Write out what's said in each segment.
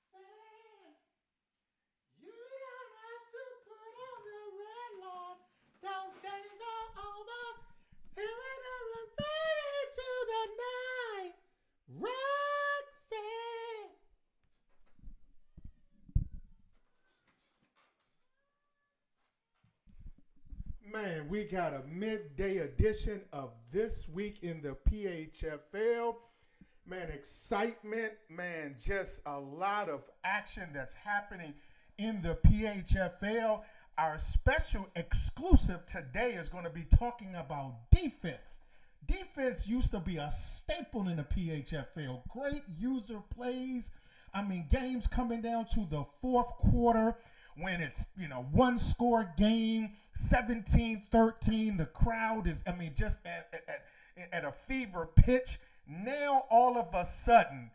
Roxanne, you don't have to put on the red light. Those days are over. Here we go, baby, to the night. Roxanne. Man, we got a midday edition of This Week in the PHFL. Man, excitement, man, just a lot of action that's happening in the PHFL. Our special exclusive today is going to be talking about defense. Defense used to be a staple in the PHFL. Great user plays. I mean, games coming down to the fourth quarter when it's, one score game, 17-13. The crowd is, just at a fever pitch. Now, all of a sudden,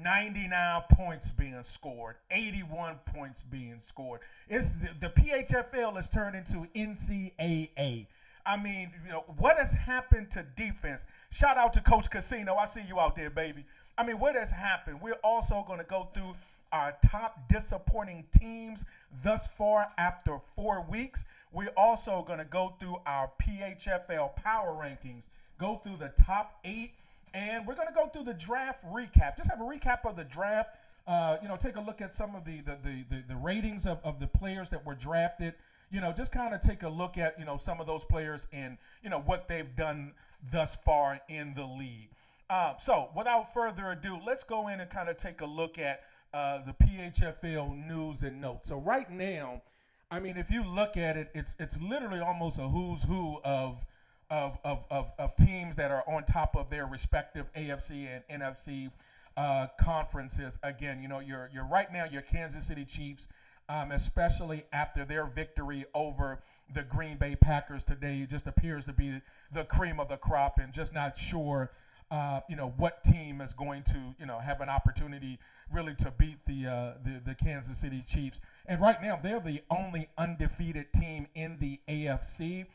99 points being scored, 81 points being scored. It's the PHFL has turned into NCAA. I mean, what has happened to defense? Shout out to Coach Casino. I see you out there, baby. I mean, what has happened? We're also going to go through our top disappointing teams thus far after 4 weeks. We're also going to go through our PHFL power rankings, go through the top 8, and we're going to go through the draft recap. Just have a recap of the draft. Take a look at some of the ratings of the players that were drafted. Just kind of take a look at, some of those players and, what they've done thus far in the league. So without further ado, let's go in and kind of take a look at the PHFL news and notes. So right now, I mean, if you look at it, it's literally almost a who's who of teams that are on top of their respective AFC and NFC conferences. Again, you're right now your Kansas City Chiefs, especially after their victory over the Green Bay Packers today. It just appears to be the cream of the crop, and just not sure, what team is going to, have an opportunity really to beat the Kansas City Chiefs. And right now, they're the only undefeated team in the AFC.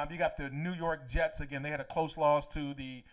You got the New York Jets. Again, they had a close loss to the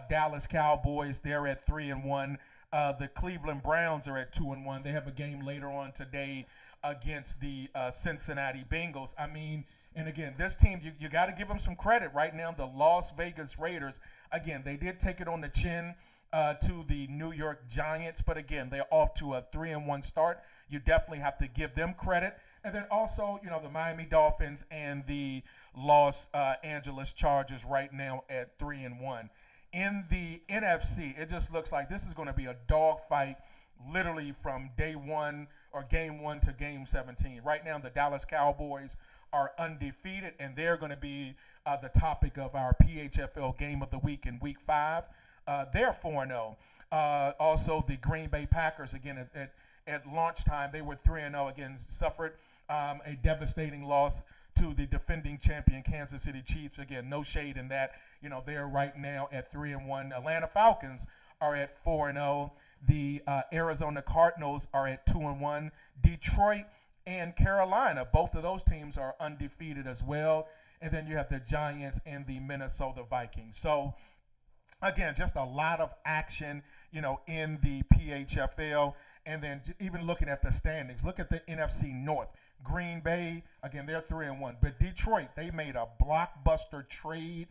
Dallas Cowboys. They're at 3-1. The Cleveland Browns are at 2-1. They have a game later on today against the Cincinnati Bengals. I mean, And again, this team, you got to give them some credit right now. The Las Vegas Raiders, again, they did take it on the chin to the New York Giants, but again, they're off to a 3-1 start. You definitely have to give them credit. And then also, the Miami Dolphins and the Los Angeles Chargers right now at 3-1. In the NFC, it just looks like this is going to be a dogfight literally from day one or game 1 to game 17. Right now, the Dallas Cowboys are undefeated, and they're going to be the topic of our PHFL Game of the Week in Week 5. They're 4-0. Also, the Green Bay Packers, again, at launch time, they were 3-0. Again, suffered a devastating loss to the defending champion Kansas City Chiefs. Again, no shade in that. They're right now at 3-1. Atlanta Falcons are at 4-0. The Arizona Cardinals are at 2-1. Detroit and Carolina, both of those teams are undefeated as well. And then you have the Giants and the Minnesota Vikings. So, again, just a lot of action, in the PHFL. And then even looking at the standings, look at the NFC North. Green Bay, again, they're 3-1. But Detroit, they made a blockbuster trade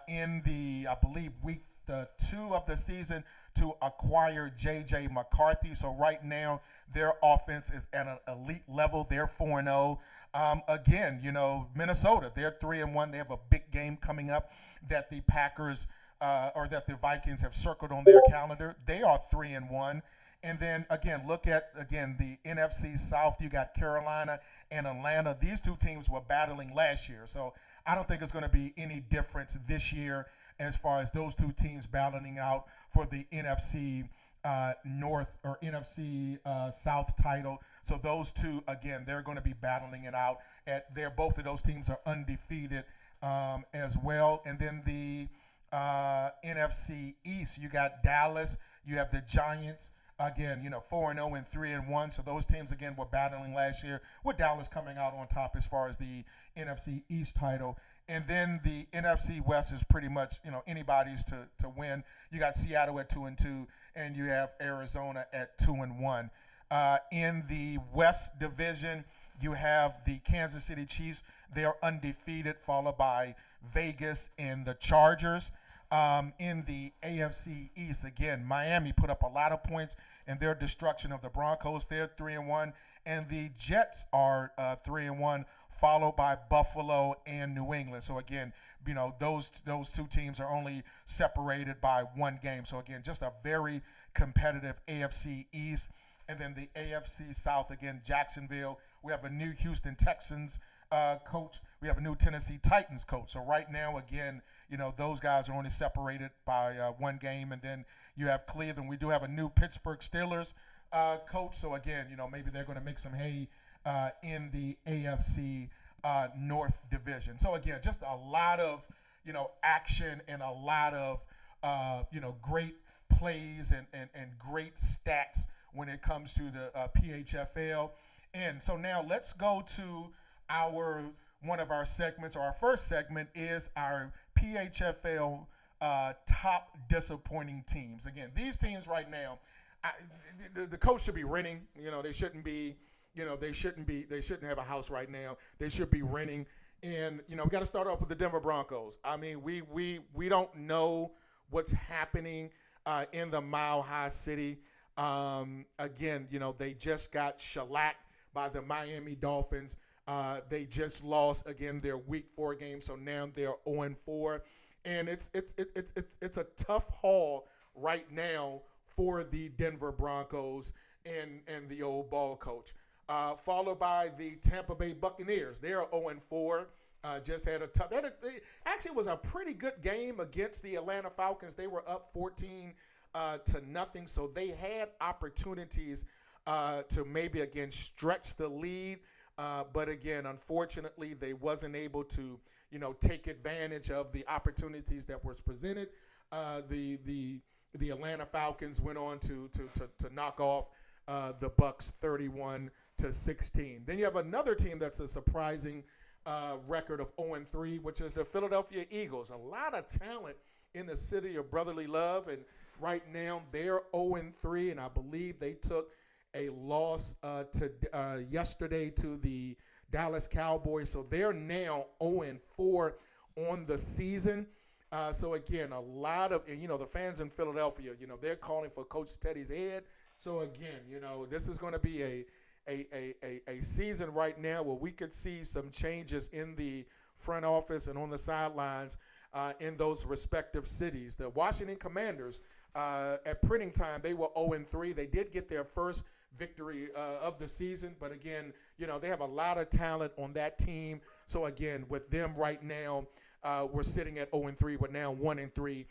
in the, I believe, week 2 of the season to acquire J.J. McCarthy. So right now, their offense is at an elite level. They're 4-0. Again, Minnesota, they're 3-1. They have a big game coming up that the Packers or that the Vikings have circled on their calendar. They are 3-1. And then, again, look at, the NFC South. You got Carolina and Atlanta. These two teams were battling last year. So I don't think it's going to be any difference this year as far as those two teams battling out for the NFC North or NFC South title. So those two, again, they're going to be battling it out. Both of those teams are undefeated as well. And then the NFC East, you got Dallas. You have the Giants. Again, 4-0 and 3-1. So those teams, again, were battling last year, with Dallas coming out on top as far as the NFC East title. And then the NFC West is pretty much, anybody's to win. You got Seattle at 2-2, and you have Arizona at 2-1. In the West Division, you have the Kansas City Chiefs. They are undefeated, followed by Vegas and the Chargers. In the AFC East, again, Miami put up a lot of points in their destruction of the Broncos. They're 3-1, and the Jets are 3-1, followed by Buffalo and New England. So again, those two teams are only separated by one game. So again, just a very competitive AFC East. And then the AFC South, again, Jacksonville. We have a new Houston Texans coach. We have a new Tennessee Titans coach. So right now, again, those guys are only separated by one game. And then you have Cleveland. We do have a new Pittsburgh Steelers coach. So again, maybe they're going to make some hay in the AFC North Division. So again, just a lot of, action and a lot of, great plays and great stats when it comes to the PHFL. And so now let's go to one of our segments, or our first segment is our PHFL top disappointing teams. Again, these teams right now, the coach should be renting. They shouldn't be. They shouldn't have a house right now. They should be renting. And we got to start off with the Denver Broncos. I mean, we don't know what's happening in the Mile High City. Again, they just got shellacked by the Miami Dolphins. They just lost, again, their Week 4 game, so now they're 0-4. And it's a tough haul right now for the Denver Broncos and the old ball coach. Followed by the Tampa Bay Buccaneers. They are 0-4. Just had a tough. Actually, it was a pretty good game against the Atlanta Falcons. They were up 14-0, so they had opportunities to maybe again stretch the lead. But again, unfortunately, they wasn't able to, take advantage of the opportunities that was presented. The Atlanta Falcons went on to knock off the Bucs 31-16. Then you have another team that's a surprising record of 0-3, which is the Philadelphia Eagles. A lot of talent in the city of brotherly love, and right now they're 0-3, and I believe they took a loss yesterday to the Dallas Cowboys. So they're now 0-4 on the season. So again, a lot of, and the fans in Philadelphia, they're calling for Coach Teddy's head. So again, this is going to be a season right now where we could see some changes in the front office and on the sidelines in those respective cities. The Washington Commanders, at printing time, they were 0-3. They did get their first victory of the season, but again, they have a lot of talent on that team. So again, with them right now, we're sitting at 0-3, but now 1-3.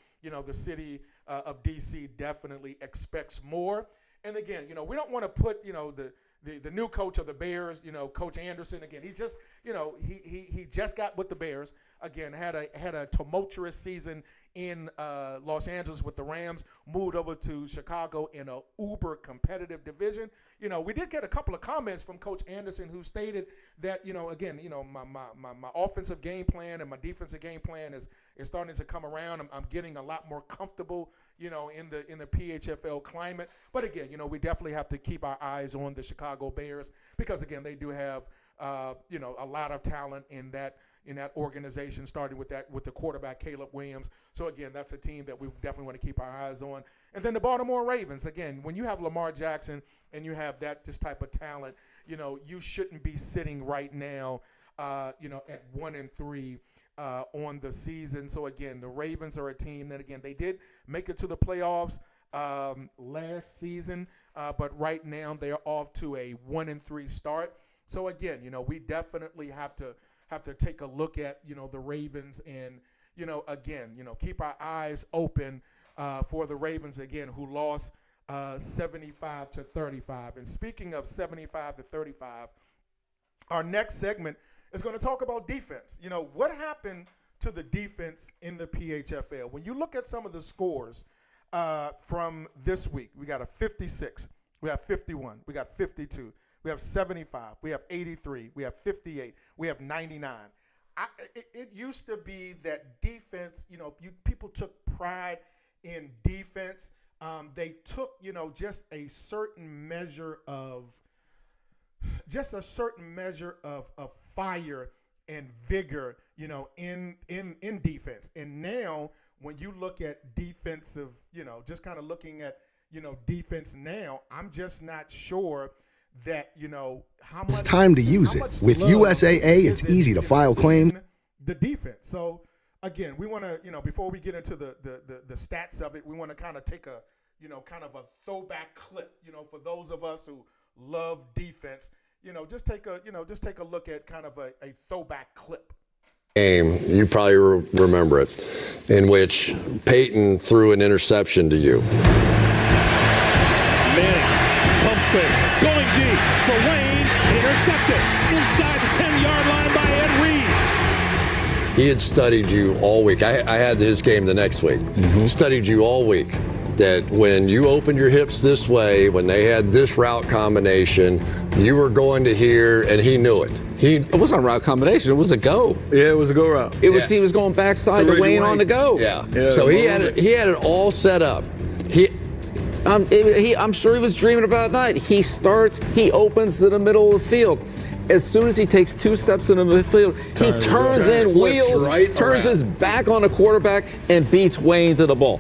The city of D.C. definitely expects more. And again, we don't want to put, the new coach of the Bears, Coach Anderson, again, he just, he just got with the Bears. Again, had a tumultuous season in Los Angeles with the Rams, moved over to Chicago in a uber competitive division. We did get a couple of comments from Coach Anderson who stated that, again, my offensive game plan and my defensive game plan is starting to come around. I'm getting a lot more comfortable, in the PHFL climate. But again, we definitely have to keep our eyes on the Chicago Bears because, again, they do have, a lot of talent in that organization, starting with the quarterback Caleb Williams. So again, that's a team that we definitely want to keep our eyes on. And then the Baltimore Ravens, again, when you have Lamar Jackson and you have this type of talent, you shouldn't be sitting right now, at 1-3 on the season. So again, the Ravens are a team that, again, they did make it to the playoffs last season, but right now they're off to a 1-3 start. So again, we definitely have to take a look at, the Ravens and, again, keep our eyes open for the Ravens, again, who lost 75-35. And speaking of 75-35, our next segment is going to talk about defense. What happened to the defense in the PHFL? When you look at some of the scores from this week, we got a 56, we have 51, we got 52. We have 75, we have 83, we have 58, we have 99. It used to be that defense, people took pride in defense. They took, just a certain measure of fire and vigor, in defense. And now when you look at defensive, just kind of looking at, defense now, I'm just not sure that, how much. It's time to use it. With USAA, it's easy to file claims. The defense. So, again, we want to, before we get into the stats of it, we want to kind of take a, kind of a throwback clip, for those of us who love defense, just take a look at kind of a throwback clip. Game, you probably remember it, in which Peyton threw an interception to you. Manning pump fake, going deep for Wayne, intercepted inside the 10-yard line by Ed Reed. He had studied you all week. I had his game the next week. Studied you all week. That when you opened your hips this way, when they had this route combination, you were going to here, and he knew it. It wasn't a route combination. It was a go. Yeah, it was a go route. He was going backside to Wayne on the go. Yeah. So he had it all set up. I'm sure he was dreaming about it at night. He starts, he opens to the middle of the field. As soon as he takes 2 steps in the midfield, he turns in, wheels, turns his back on the quarterback, and beats Wayne to the ball.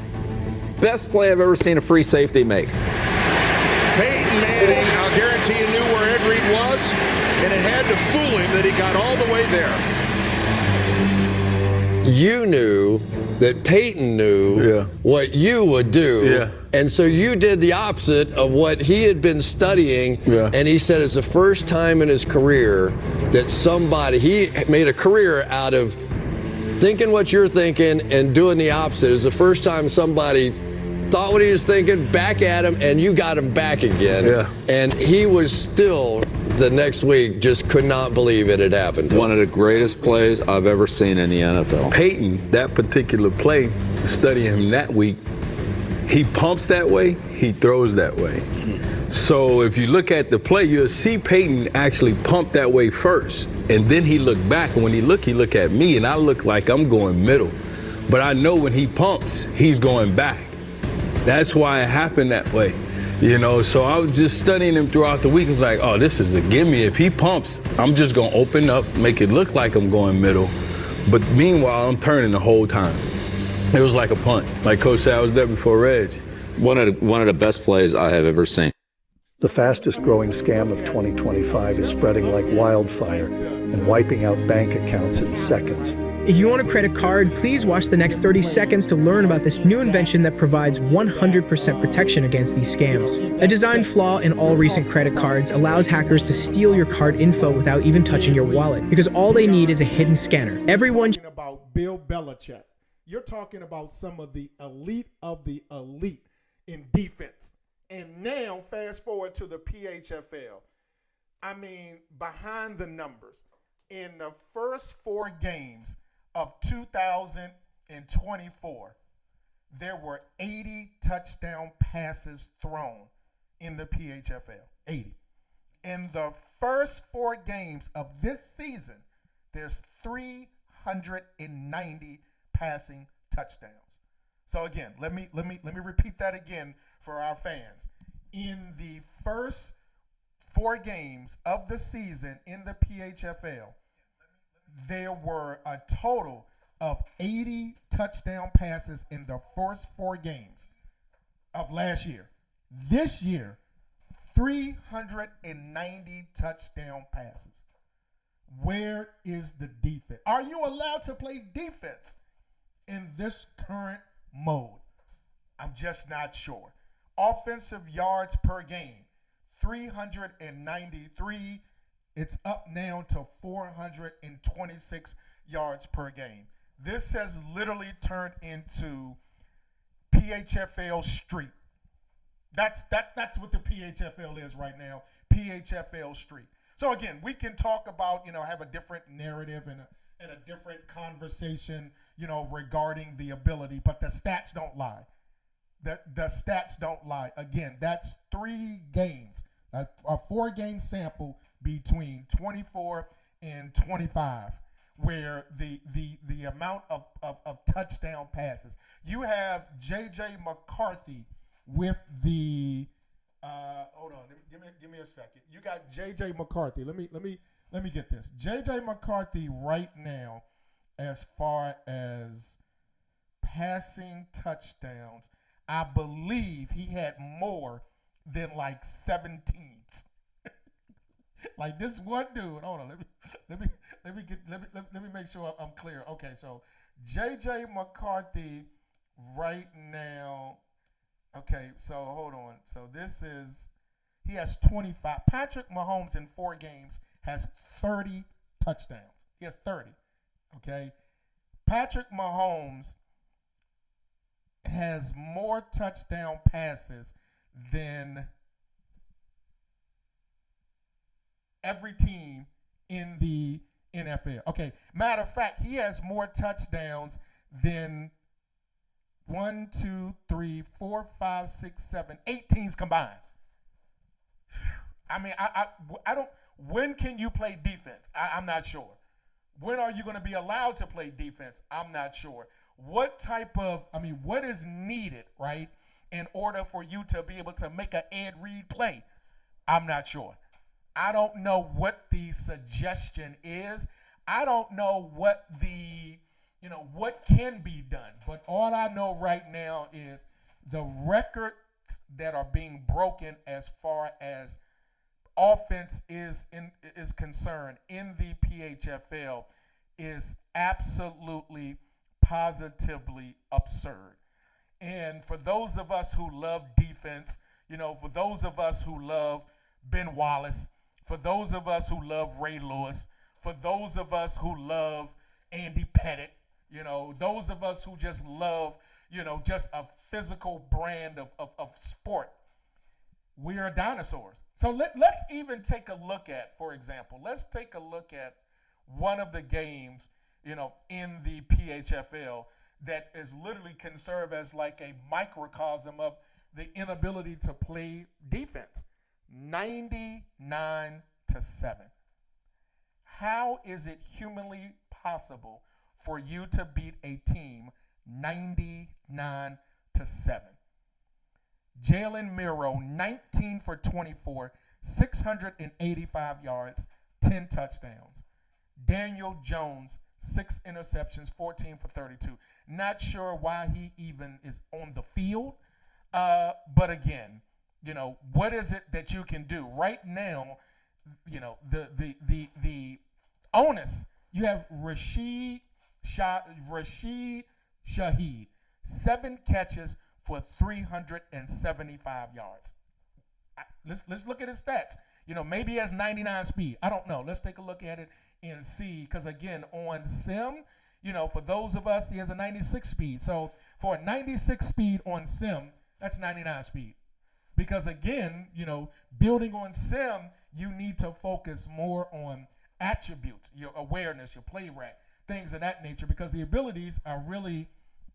Best play I've ever seen a free safety make. Peyton Manning, I'll guarantee you knew where Ed Reed was, and it had to fool him that he got all the way there. You knew that Peyton knew what you would do. Yeah. And so you did the opposite of what he had been studying. Yeah. And he said it's the first time in his career that he made a career out of thinking what you're thinking and doing the opposite. It's the first time somebody thought what he was thinking, back at him, and you got him back again. Yeah. And he was still, the next week, just could not believe it had happened. One of the greatest plays I've ever seen in the NFL. Peyton, that particular play, studying him that week, he pumps that way, he throws that way. So if you look at the play, you'll see Peyton actually pump that way first. And then he looked back, and when he look at me, and I look like I'm going middle. But I know when he pumps, he's going back. That's why it happened that way. So I was just studying him throughout the week. I was like, oh, this is a gimme. If he pumps, I'm just going to open up, make it look like I'm going middle. But meanwhile, I'm turning the whole time. It was like a punt. Like Coach said, I was there before Reg. One of the best plays I have ever seen. The fastest growing scam of 2025 is spreading like wildfire and wiping out bank accounts in seconds. If you own a credit card, please watch the next 30 seconds to learn about this new invention that provides 100% protection against these scams. A design flaw in all recent credit cards allows hackers to steal your card info without even touching your wallet, because all they need is a hidden scanner. Everyone talking about Bill Belichick. You're talking about some of the elite in defense. And now, fast forward to the PHFL. I mean, behind the numbers, in the first 4 games of 2024, there were 80 touchdown passes thrown in the PHFL. 80. In the first 4 games of this season, there's 390 passing touchdowns. So again, let me repeat that again for our fans. In the first 4 games of the season in the PHFL, there were a total of 80 touchdown passes in the first 4 games of last year. This year, 390 touchdown passes. Where is the defense? Are you allowed to play defense in this current mode? I'm just not sure. Offensive yards per game, 393. It's up now to 426 yards per game. This has literally turned into PHFL Street. That's what the PHFL is right now, PHFL Street. So again, we can talk about, have a different narrative and a different conversation, regarding the ability, but the stats don't lie. The stats don't lie. Again, that's 3 games, a 4-game sample between 24 and 25, where the amount of touchdown passes. You have J.J. McCarthy with the hold on, give me a second. You got J.J. McCarthy. Let me get this. J.J. McCarthy right now, as far as passing touchdowns, I believe he had more than like 7 teams. Like this one dude. Hold on, let me make sure I'm clear. Okay, so J.J. McCarthy right now. Okay, so hold on. So he has 25. Patrick Mahomes in 4 games has 30 touchdowns. He has 30. Okay, Patrick Mahomes has more touchdown passes than every team in the NFL. Okay, matter of fact, he has more touchdowns than 1, 2, 3, 4, 5, 6, 7, 8 teams combined. I mean, I don't. When can you play defense? I'm not sure. When are you going to be allowed to play defense? I'm not sure. What is needed, right, in order for you to be able to make an Ed Reed play? I'm not sure. I don't know what the suggestion is. I don't know what what can be done. But all I know right now is the records that are being broken as far as offense is concerned in the PHFL is absolutely, positively absurd. And for those of us who love defense, for those of us who love Ben Wallace, for those of us who love Ray Lewis, for those of us who love Andy Pettit, those of us who just love, just a physical brand of sport, we are dinosaurs. So let's even take a look at, for example, one of the games, in the PHFL that is literally can serve as like a microcosm of the inability to play defense. 99-7. How is it humanly possible for you to beat a team 99-7? Jalen Miro, 19 for 24, 685 yards, 10 touchdowns. Daniel Jones, 6 interceptions, 14 for 32. Not sure why he even is on the field. But again, what is it that you can do right now? The onus. You have Rashid Shaheed, 7 catches for 375 yards. Let's look at his stats. Maybe he has 99 speed. I don't know. Let's take a look at it and see. Because again, on Sim, for those of us, he has a 96 speed. So for a 96 speed on Sim, that's 99 speed. Because again, building on Sim, you need to focus more on attributes, your awareness, your play rec, things of that nature. Because the abilities are really,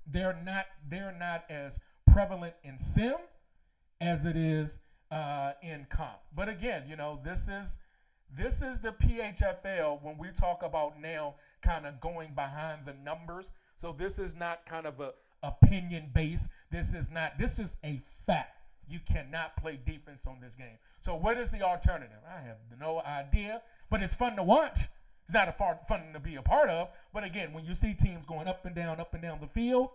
they're not as prevalent in Sim as it is in comp. But again, this is the PHFL when we talk about now kind of going behind the numbers. So this is not kind of a opinion based. This is a fact. You cannot play defense on this game. So what is the alternative? I have no idea, but it's fun to watch. It's not fun to be a part of. But again, when you see teams going up and down the field,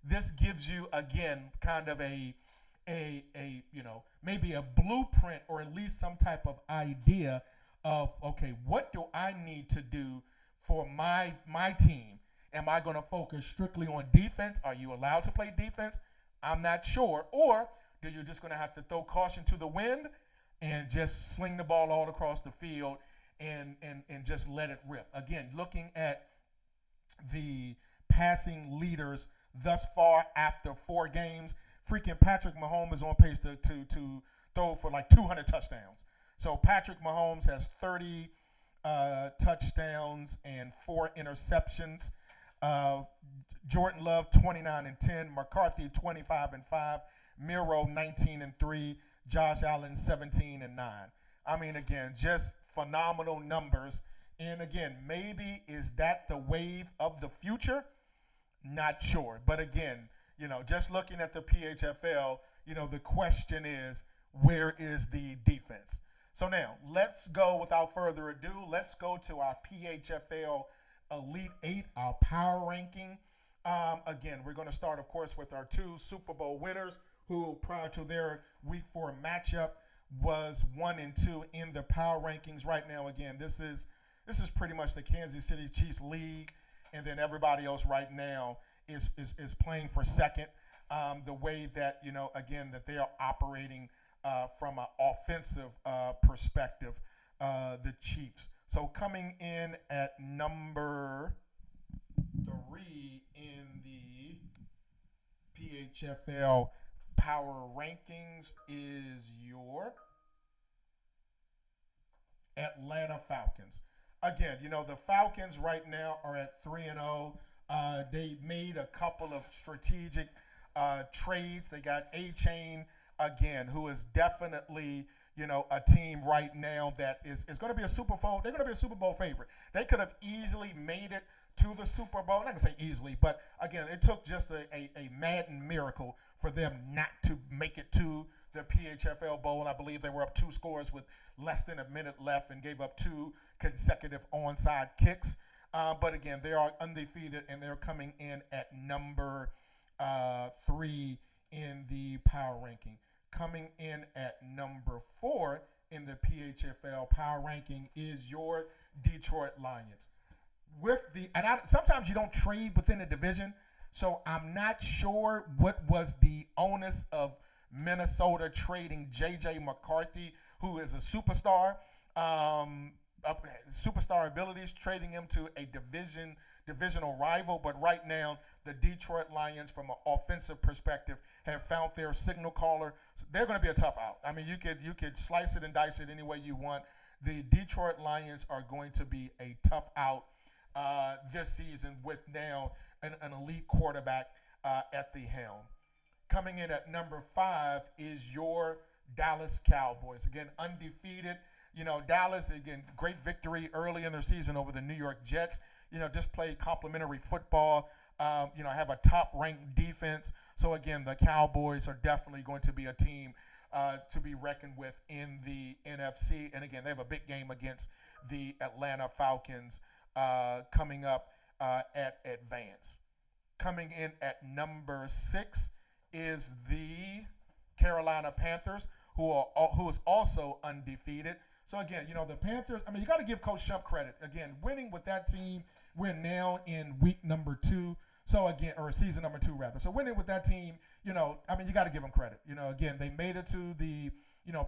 this gives you, again, kind of a maybe a blueprint or at least some type of idea of, okay, what do I need to do for my team? Am I going to focus strictly on defense? Are you allowed to play defense? I'm not sure. Or do you just going to have to throw caution to the wind and just sling the ball all across the field and just let it rip? Again, looking at the passing leaders thus far after 4 games, freaking Patrick Mahomes is on pace to throw for like 200 touchdowns. So Patrick Mahomes has 30 touchdowns and 4 interceptions. Jordan Love 29-10, McCarthy 25-5, Miro 19-3, Josh Allen 17-9. I mean, again, just phenomenal numbers. And again, maybe is that the wave of the future? Not sure. But again, just looking at the PHFL, the question is, where is the defense? So now, let's go without further ado. Let's go to our PHFL Elite 8, our power ranking. Again, we're going to start, of course, with our 2 Super Bowl winners who, prior to their Week 4 matchup, was 1 and 2 in the power rankings. Right now, again, this is pretty much the Kansas City Chiefs league, and then everybody else right now is playing for second. The way that, again, that they are operating from an offensive perspective, the Chiefs. So coming in at number 3 in the PHFL power rankings is your Atlanta Falcons. Again, the Falcons right now are at 3-0. They made a couple of strategic trades. They got A-Chain, again, who is definitely, a team right now that is going to be a Super Bowl. They're going to be a Super Bowl favorite. They could have easily made it to the Super Bowl. I'm not going to say easily, but again, it took just a Madden miracle for them not to make it to the PHFL Bowl. And I believe they were up 2 scores with less than a minute left and gave up 2 consecutive onside kicks. But again, they are undefeated, and they're coming in at number 3 in the power ranking. Coming in at number 4 in the PHFL power ranking is your Detroit Lions. Sometimes you don't trade within a division, so I'm not sure what was the onus of Minnesota trading J.J. McCarthy, who is a superstar, superstar abilities, trading him to a divisional rival. But right now, the Detroit Lions, from an offensive perspective, have found their signal caller. So they're going to be a tough out. I mean, you could slice it and dice it any way you want. The Detroit Lions are going to be a tough out this season with now an elite quarterback at the helm. Coming in at number 5 is your Dallas Cowboys. Again, undefeated. Dallas, again, great victory early in their season over the New York Jets. Just played complimentary football. have a top-ranked defense. So again, the Cowboys are definitely going to be a team to be reckoned with in the NFC. And again, they have a big game against the Atlanta Falcons coming up at Advance. Coming in at number 6 is the Carolina Panthers, who is also undefeated. So again, the Panthers, you got to give Coach Shump credit. Again, winning with that team, we're now in week number 2. So again, or season number 2 rather. So winning with that team, you got to give them credit. Again, they made it to the,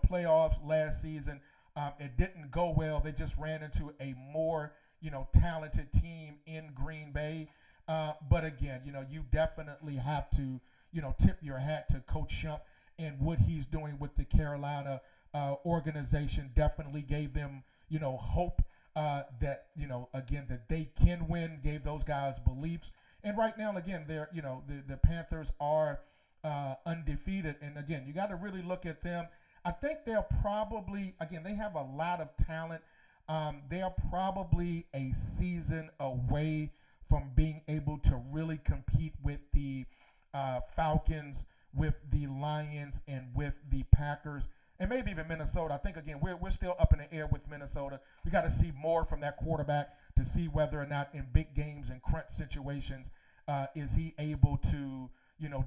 playoffs last season. It didn't go well. They just ran into a more, talented team in Green Bay. But again, you definitely have to, tip your hat to Coach Shump and what he's doing with the Carolina organization. Definitely gave them, hope that, again, that they can win, gave those guys beliefs. And right now, again, they're, the Panthers are undefeated. And again, you got to really look at them. I think they're probably, again, they have a lot of talent. They are probably a season away from being able to really compete with the Falcons, with the Lions, and with the Packers, and maybe even Minnesota. I think, again, we're still up in the air with Minnesota. We got to see more from that quarterback to see whether or not in big games and crunch situations is he able to,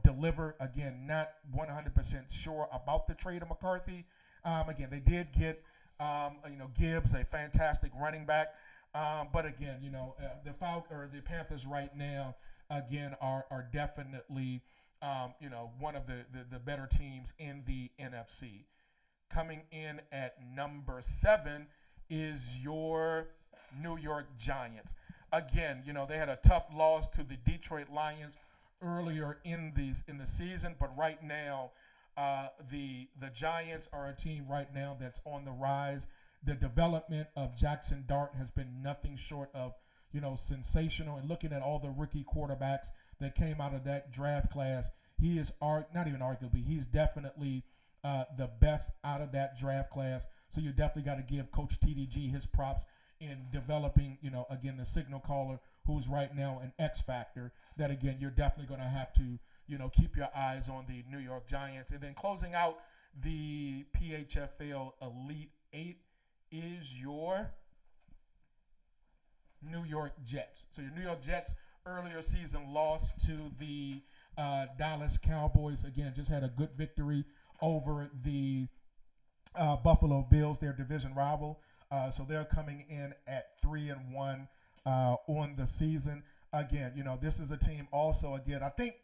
deliver. Again, not 100% sure about the trade of McCarthy. Again, they did get, Gibbs, a fantastic running back. But again, the Panthers right now, again, are definitely, one of the better teams in the NFC. Coming in at number 7 is your New York Giants. Again, they had a tough loss to the Detroit Lions earlier in the season, but right now, the Giants are a team right now that's on the rise. The development of Jackson Dart has been nothing short of, sensational. And looking at all the rookie quarterbacks that came out of that draft class, he is not even arguably, he's definitely the best out of that draft class. So you definitely got to give Coach TDG his props in developing, again, the signal caller, who's right now an X factor. That again, you're definitely going to have to, keep your eyes on the New York Giants. And then closing out the PHFL Elite 8 is your New York Jets. So your New York Jets earlier season lost to the Dallas Cowboys. Again, just had a good victory over the Buffalo Bills, their division rival. So they're coming in at 3-1 on the season. Again, this is a team also, again, I think,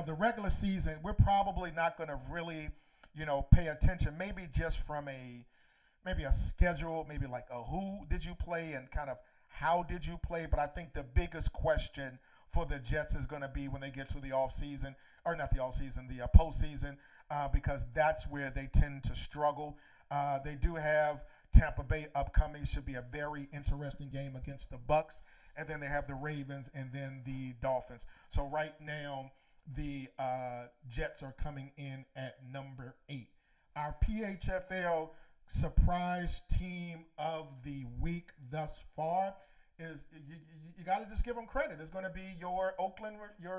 the regular season, we're probably not going to really, pay attention, maybe just from maybe a schedule, maybe like a who did you play and kind of how did you play. But I think the biggest question for the Jets is going to be when they get to the offseason, or not the offseason, the postseason, because that's where they tend to struggle. They do have Tampa Bay upcoming. Should be a very interesting game against the Bucks. And then they have the Ravens and then the Dolphins. So right now, the Jets are coming in at number 8. Our PHFL surprise team of the week thus far is, you got to just give them credit. It's going to be your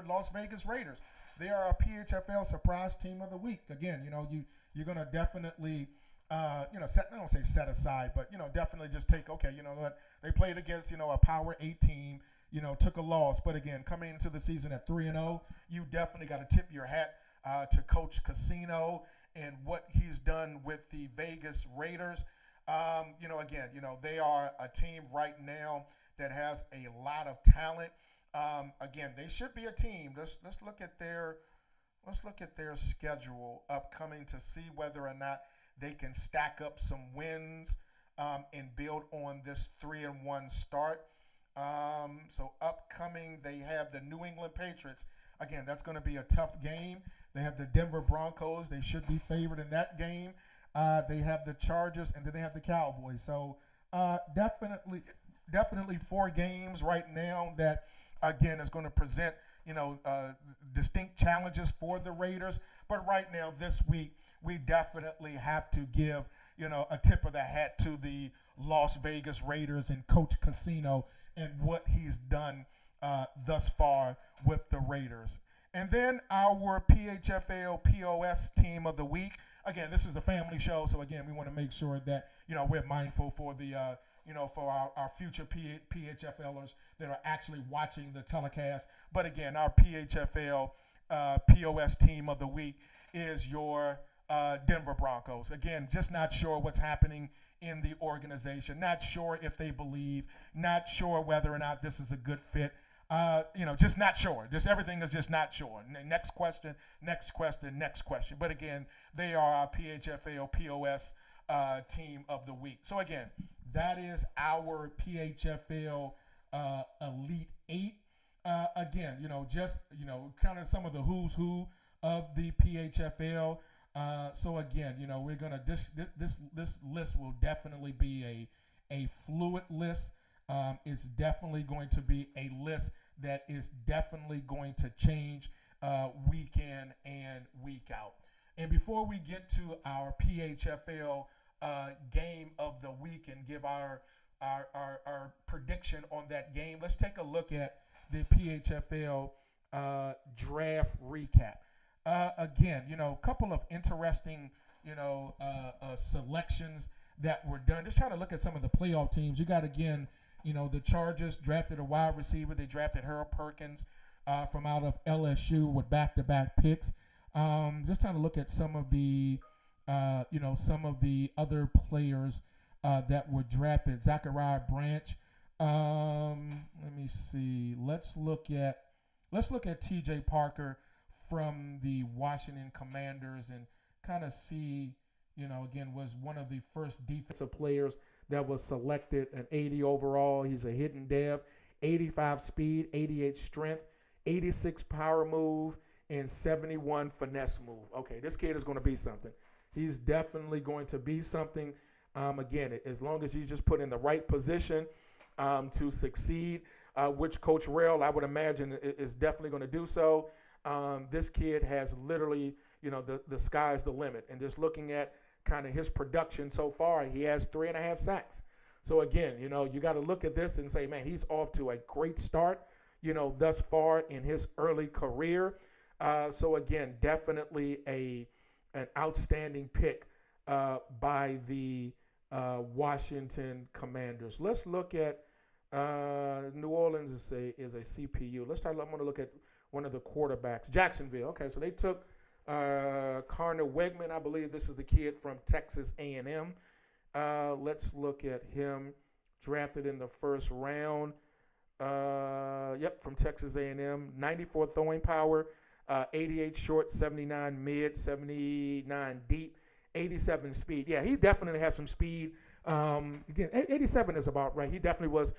Las Vegas Raiders. They are a PHFL surprise team of the week. Again, you're going to definitely, I don't say set aside, but, definitely just take, okay, what, they played against, a Power 8 team, took a loss. But again, coming into the season at 3-0, you definitely got to tip your hat to Coach Casino and what he's done with the Vegas Raiders. Again, they are a team right now that has a lot of talent. Again, they should be a team. Let's look at their schedule upcoming to see whether or not they can stack up some wins and build on this 3-1 start. So upcoming, they have the New England Patriots. Again, that's going to be a tough game. They have the Denver Broncos. They should be favored in that game. They have the Chargers, and then they have the Cowboys. So definitely 4 games right now that, again, is going to present, distinct challenges for the Raiders. But right now, this week, we definitely have to give, a tip of the hat to the Las Vegas Raiders and Coach Casino and what he's done thus far with the Raiders. And then our PHFL POS team of the week. Again, this is a family show, so again, we want to make sure that we're mindful for the for our future PHFLers that are actually watching the telecast. But again, our PHFL POS team of the week is your Denver Broncos. Again, just not sure what's happening in the organization. Not sure if they believe. Not sure whether or not this is a good fit. Just not sure. Just everything is just not sure. Next question, next question, next question. But again, they are our PHFL POS team of the week. So again, that is our PHFL Elite 8. Again, kind of some of the who's who of the PHFL. So again, we're gonna this list will definitely be a fluid list. It's definitely going to be a list that is definitely going to change week in and week out. And before we get to our PHFL game of the week and give our prediction on that game, let's take a look at the PHFL draft recap. Again, a couple of interesting, selections that were done. Just trying to look at some of the playoff teams. You got, again, the Chargers drafted a wide receiver. They drafted Harold Perkins from out of LSU with back-to-back picks. Just trying to look at some of the, other players that were drafted. Zachariah Branch. Let me see. Let's look at T.J. Parker from the Washington Commanders and kind of see, again, was one of the first defensive players that was selected at 80 overall. He's a hidden dev, 85 speed, 88 strength, 86 power move, and 71 finesse move. Okay, this kid is going to be something. He's definitely going to be something. Again, as long as he's just put in the right position to succeed, which Coach Rell, I would imagine, is definitely going to do so. This kid has literally, the sky's the limit. And just looking at kind of his production so far, he has 3.5 sacks. So again, you got to look at this and say, man, he's off to a great start, thus far in his early career. So again, definitely an outstanding pick by the Washington Commanders. Let's look at New Orleans is a CPU. I'm going to look at one of the quarterbacks, Jacksonville. Okay, so they took Carner Wegman. I believe this is the kid from Texas A&M. Let's look at him, drafted in the first round. From Texas A&M. 94 throwing power, 88 short, 79 mid, 79 deep, 87 speed. Yeah, he definitely has some speed. Again, 87 is about right. He definitely was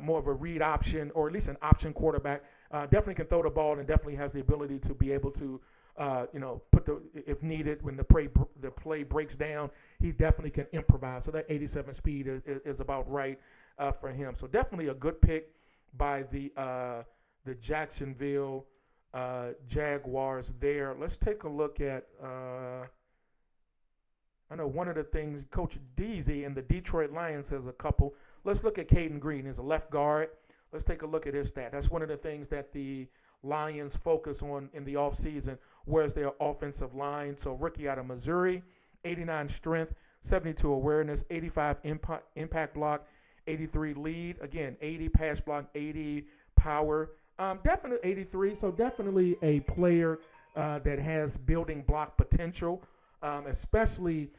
more of a read option, or at least an option quarterback. Definitely can throw the ball and definitely has the ability to be able to, put if needed, when the play breaks down, he definitely can improvise. So that 87 speed is about right for him. So definitely a good pick by the Jacksonville Jaguars there. Let's take a look at I know one of the things Coach Deasy and the Detroit Lions has a couple. Let's look at Caden Green. He's a left guard. Let's take a look at his stat. That's one of the things that the Lions focus on in the offseason. Where's their offensive line? So rookie out of Missouri, 89 strength, 72 awareness, 85 impact block, 83 lead. Again, 80 pass block, 80 power. Definitely 83. So definitely a player that has building block potential. Especially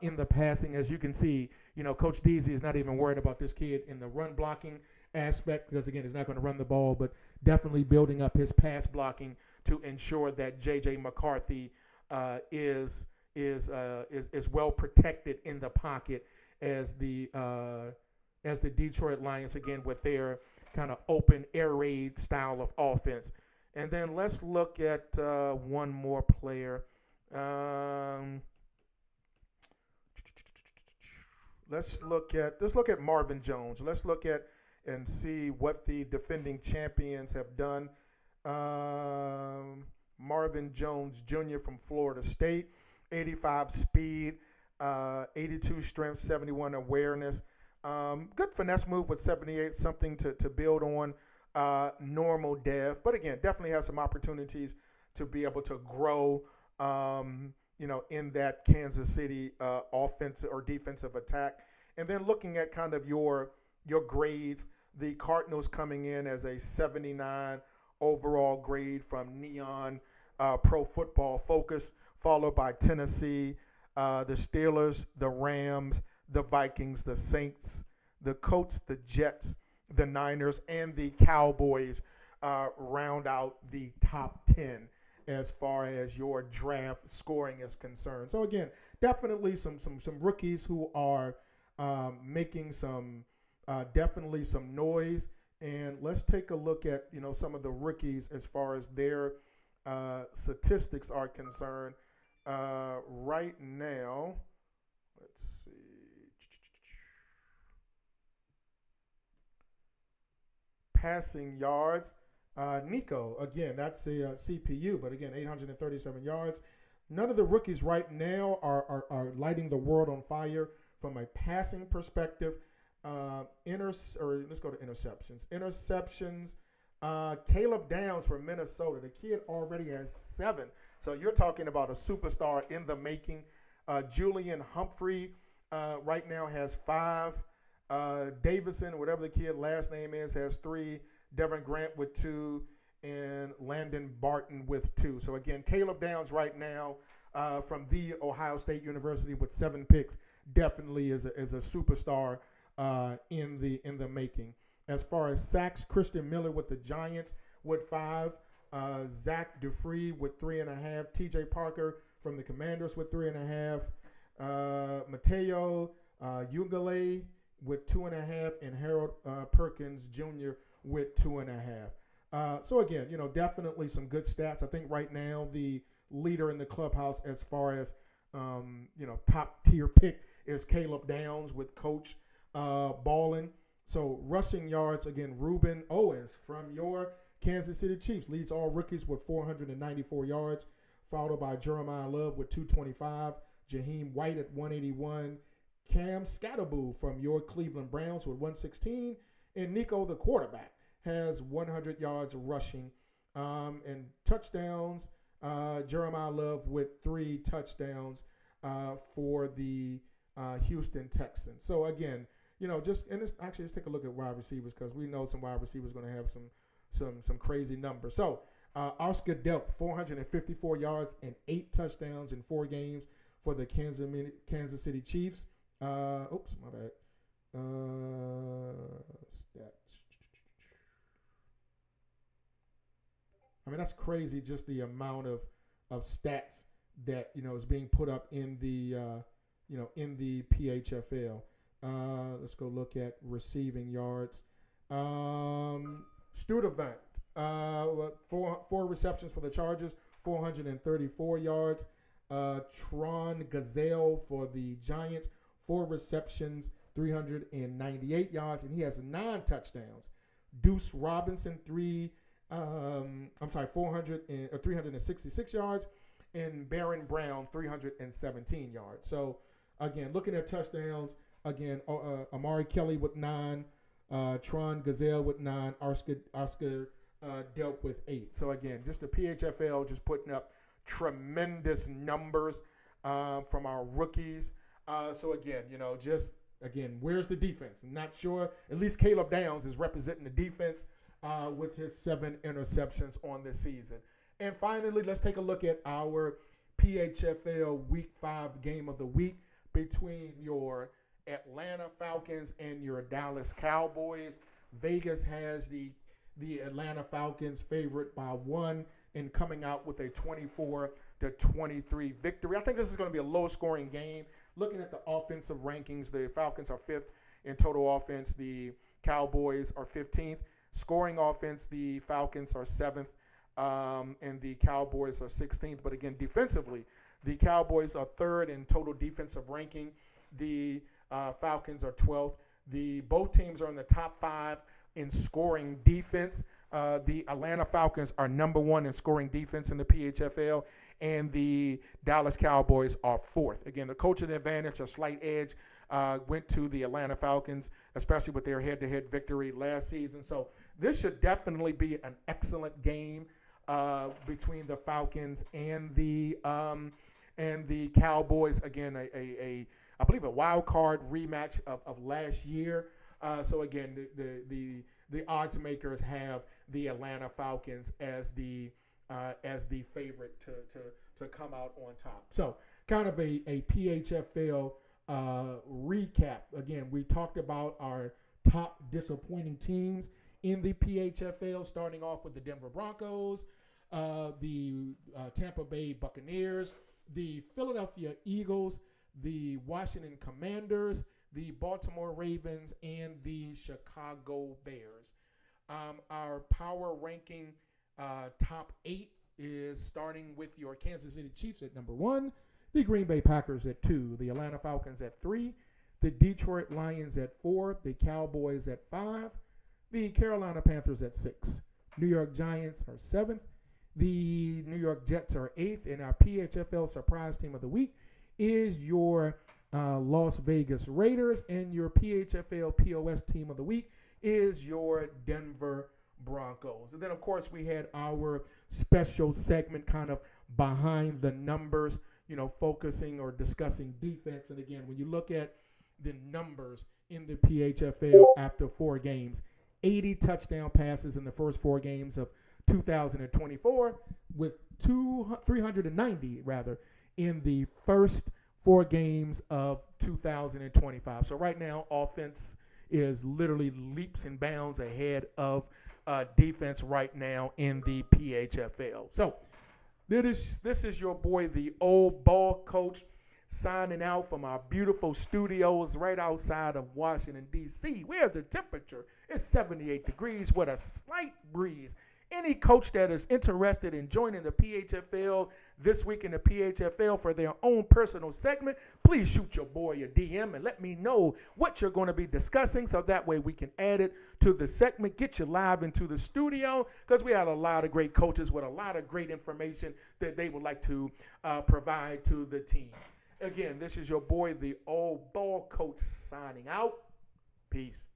in the passing. As you can see, Coach Deasy is not even worried about this kid in the run blocking aspect because, again, he's not going to run the ball, but definitely building up his pass blocking to ensure that J.J. McCarthy is well protected in the pocket as the Detroit Lions, again, with their kind of open air raid style of offense. And then let's look at one more player. Let's look at Marvin Jones. Let's look at and see what the defending champions have done. Marvin Jones Jr. from Florida State, 85 speed, 82 strength, 71 awareness. Good finesse move with 78, something to build on. normal dev. But again, definitely has some opportunities to be able to grow, in that Kansas City offensive or defensive attack. And then looking at kind of your grades, the Cardinals coming in as a 79 overall grade from Neon Pro Football Focus, followed by Tennessee, the Steelers, the Rams, the Vikings, the Saints, the Colts, the Jets, the Niners, and the Cowboys round out the top 10 as far as your draft scoring is concerned. So again, definitely some rookies who are making definitely some noise. And let's take a look at some of the rookies as far as their statistics are concerned right now. Let's see. Passing yards. Nico, again, that's a CPU, but again, 837 yards. None of the rookies right now are lighting the world on fire from a passing perspective. Let's go to interceptions. Caleb Downs from Minnesota. The kid already has 7. So you're talking about a superstar in the making. Julian Humphrey right now has 5. Davison, whatever the kid last name is, has 3. Devin Grant with 2, and Landon Barton with 2. So again, Caleb Downs right now from the Ohio State University with 7 picks definitely is a superstar in the making. As far as sacks, Christian Miller with the Giants with 5. Zach Dufree with 3.5. TJ Parker from the Commanders with 3.5. Mateo Ugale with 2.5, and Harold Perkins Jr. with 2.5. So again, definitely some good stats. I think right now the leader in the clubhouse as far as top tier pick is Caleb Downs with Coach Ballin. So rushing yards, again, Ruben Owens from your Kansas City Chiefs leads all rookies with 494 yards, followed by Jeremiah Love with 225, Jaheim White at 181, Cam Scatterboo from your Cleveland Browns with 116, and Nico, the quarterback, has 100 yards rushing. And touchdowns, Jeremiah Love with 3 touchdowns for the Houston Texans. So again, let's take a look at wide receivers, because we know some wide receivers going to have some crazy numbers. So Oscar Delp, 454 yards and 8 touchdowns in 4 games for the Kansas City Chiefs. Oops, my bad. Stats. I mean, that's crazy, just the amount of stats that is being put up in the PHFL. Let's go look at receiving yards. Studevant, 4 receptions for the Chargers, 434 yards. Tron Gazelle for the Giants, 4 receptions, 398 yards, and he has 9 touchdowns. Deuce Robinson, 366 yards, and Baron Brown, 317 yards. So again, looking at touchdowns, again, Amari Kelly with 9, Tron Gazelle with 9, Oscar Delp with 8. So again, just the PHFL just putting up tremendous numbers from our rookies. So again, where's the defense? I'm not sure. At least Caleb Downs is representing the defense with his 7 interceptions on this season. And finally, let's take a look at our PHFL Week 5 game of the week between your Atlanta Falcons and your Dallas Cowboys. Vegas has the Atlanta Falcons favorite by 1 and coming out with a 24-23 victory. I think this is going to be a low-scoring game. Looking at the offensive rankings, the Falcons are 5th in total offense. The Cowboys are 15th. Scoring offense, the Falcons are 7th, and the Cowboys are 16th. But again, defensively, the Cowboys are 3rd in total defensive ranking. The Falcons are 12th. Both teams are in the top 5 in scoring defense. The Atlanta Falcons are number 1 in scoring defense in the PHFL, and the Dallas Cowboys are 4th. Again, the coaching advantage, a slight edge, went to the Atlanta Falcons, especially with their head-to-head victory last season. So this should definitely be an excellent game between the Falcons and the Cowboys. Again, I believe a wild card rematch of last year. So again, the odds makers have the Atlanta Falcons as the favorite to come out on top. So kind of a PHFL recap. Again, we talked about our top disappointing teams in the PHFL, starting off with the Denver Broncos, the Tampa Bay Buccaneers, the Philadelphia Eagles, the Washington Commanders, the Baltimore Ravens, and the Chicago Bears. Our power ranking top 8 is starting with your Kansas City Chiefs at number 1, the Green Bay Packers at 2, the Atlanta Falcons at 3, the Detroit Lions at 4, the Cowboys at 5, the Carolina Panthers at 6, New York Giants are 7th, the New York Jets are 8th, and our PHFL surprise team of the week is your Las Vegas Raiders, and your PHFL POS team of the week is your Denver Broncos. And then, of course, we had our special segment kind of behind the numbers, focusing or discussing defense. And again, when you look at the numbers in the PHFL after 4 games, 80 touchdown passes in the first 4 games of 2024 with 390 in the first 4 games of 2025. So right now, offense is literally leaps and bounds ahead of defense right now in the PHFL. So this is your boy, the old ball coach, signing out from our beautiful studios right outside of Washington, D.C., where the temperature is 78 degrees with a slight breeze. Any coach that is interested in joining the PHFL this week in the PHFL for their own personal segment, please shoot your boy a DM and let me know what you're going to be discussing, so that way we can add it to the segment, get you live into the studio, because we have a lot of great coaches with a lot of great information that they would like to provide to the team. Again, this is your boy, the old ball coach, signing out. Peace.